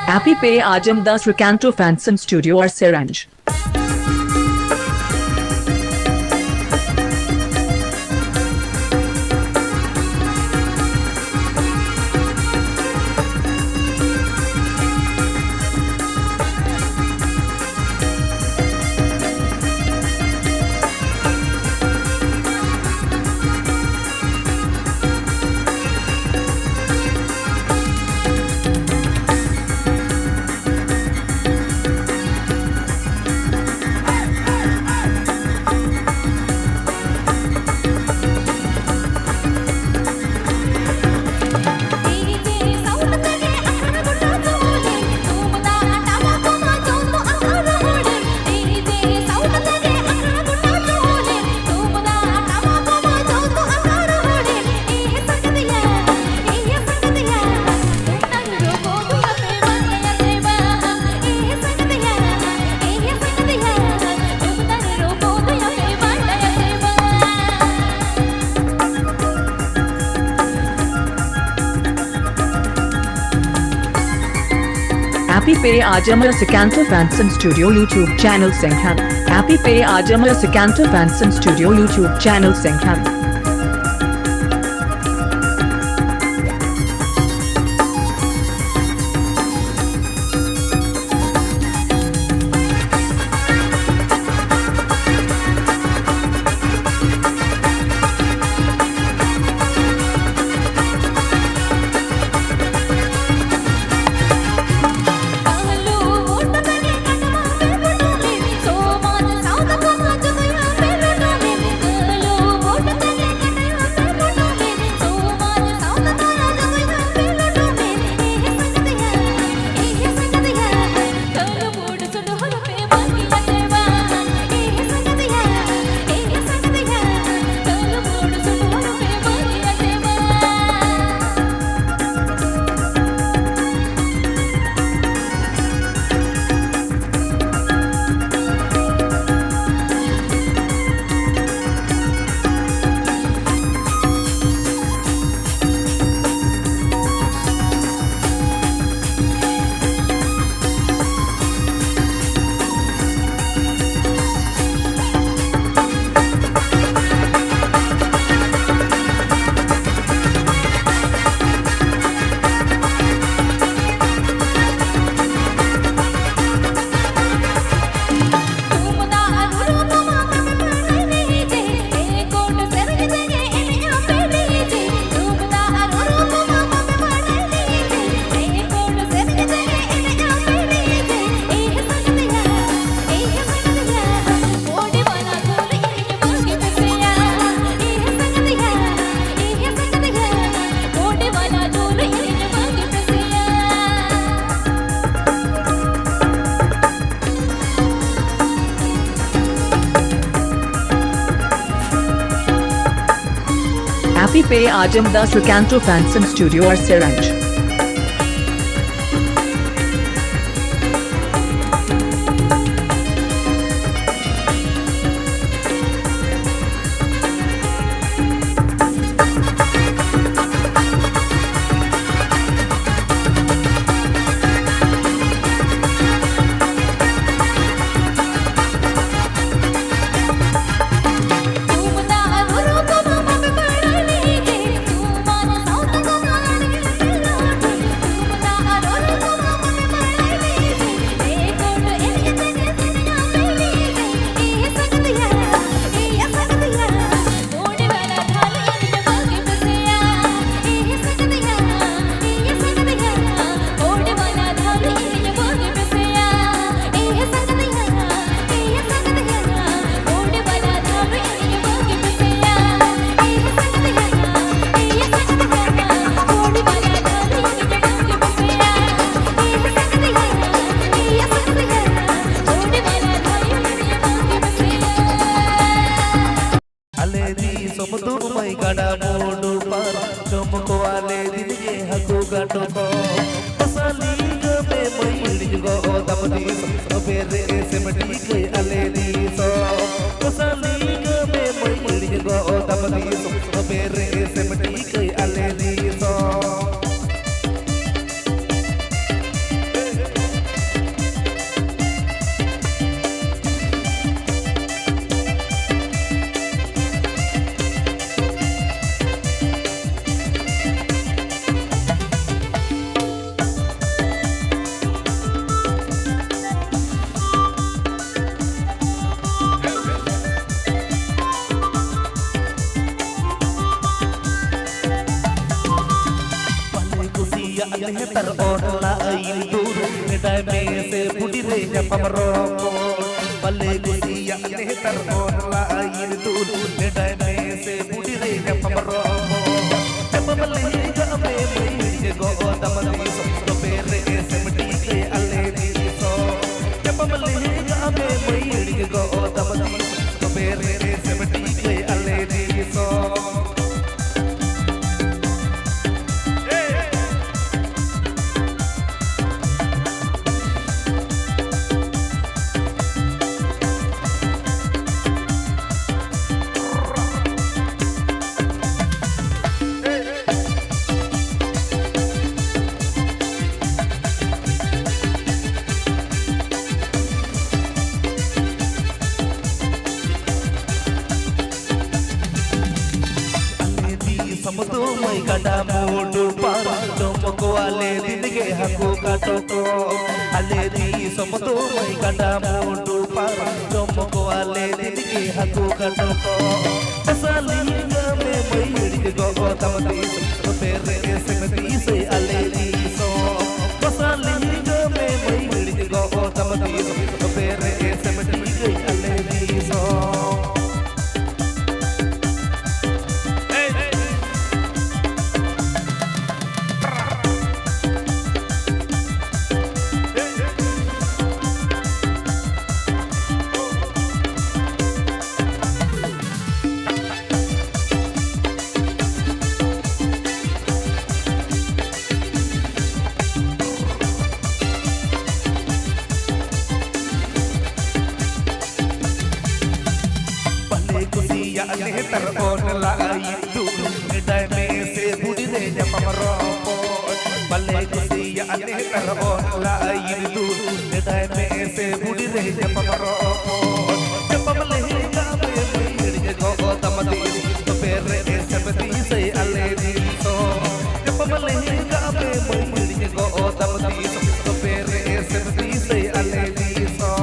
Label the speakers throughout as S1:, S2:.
S1: Happy Pay Ajam the Srikanta Fansan Studio or Seranj. Happy Pay Ajam Srikanta Fansan Studio YouTube channel Senghan. Happy Pay Ajam Srikanta Fansan Studio YouTube channel Senghan. Happy Pay Ajam the Srikanta Fansan Studio or Seranj.
S2: ಸಮುದು ಮೈ ಗಡ ಮೂಡು ಪಾರ ಚೊಮ್ಮಕುವಾಲೆ ದಿನಿಗೆ ಹಕ್ಕು ಗಟಕೋ ಹೊಸಲಿ ಗಮೆ ಮೈ ಹಿಡಿಗೋ ದಮದಿ ಬೇರೆ ಸೆಮಟಿ ಕೈ ಅಲೆ ದೀಸೋ ಹೊಸಲಿ ಗಮೆ ಮೈ ಹಿಡಿಗೋ ದಮದಿ ಬೇರೆ ಸೆಮಟಿ ಕೈ ಅಲೆ ದೀಸೋ तर ओनला आइल दूर निडाय में से बुढ़ी रे जपमरो बल्ले गुसिया ने तर ओनला आइल दूर निडाय में से बुढ़ी रे जपमरो जपमले गमे मेरी गो दमदी तो बेरे सेमटी के अले दी सो जपमले गमे मेरी गो दमदी तो बेरे सेमटी के अले दी सो गड़ा मूडू पार चौमकवाले दिनगे हकु काटको अले दी समतो मई गड़ा मूडू पार चौमकवाले दिनगे हकु काटको असली गमे मई हिडिगो तमदी बेरे सेमती से अले दी सो असली गमे मई हिडिगो तमदी बेरे सेमती से अले दी सो तर ओनला आइल दूर निडाय में से बुढ़ी रे जपमरो बल्ले गुसिया ने तर ओनला आइल दूर निडाय में से बुढ़ी रे जपमरो जपमले गामे मेरी गो दमदी तो बेरे सेमती से अले दी सो जपमले गामे मेरी गो दमदी तो बेरे सेमती से अले दी सो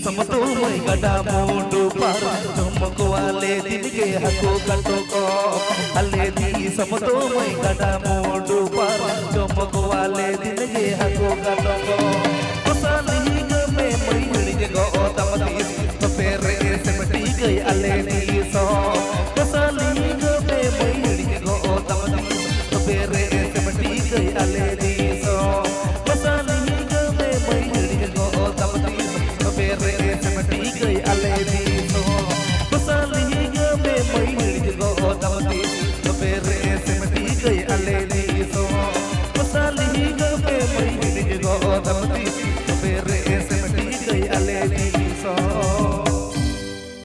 S2: समतो मई गड़ा मूडू पार चौमकवाले दिनगे हकु काटको अले दी समतो मई गड़ा मूडू पार चौमकवाले दिनगे हकु काटको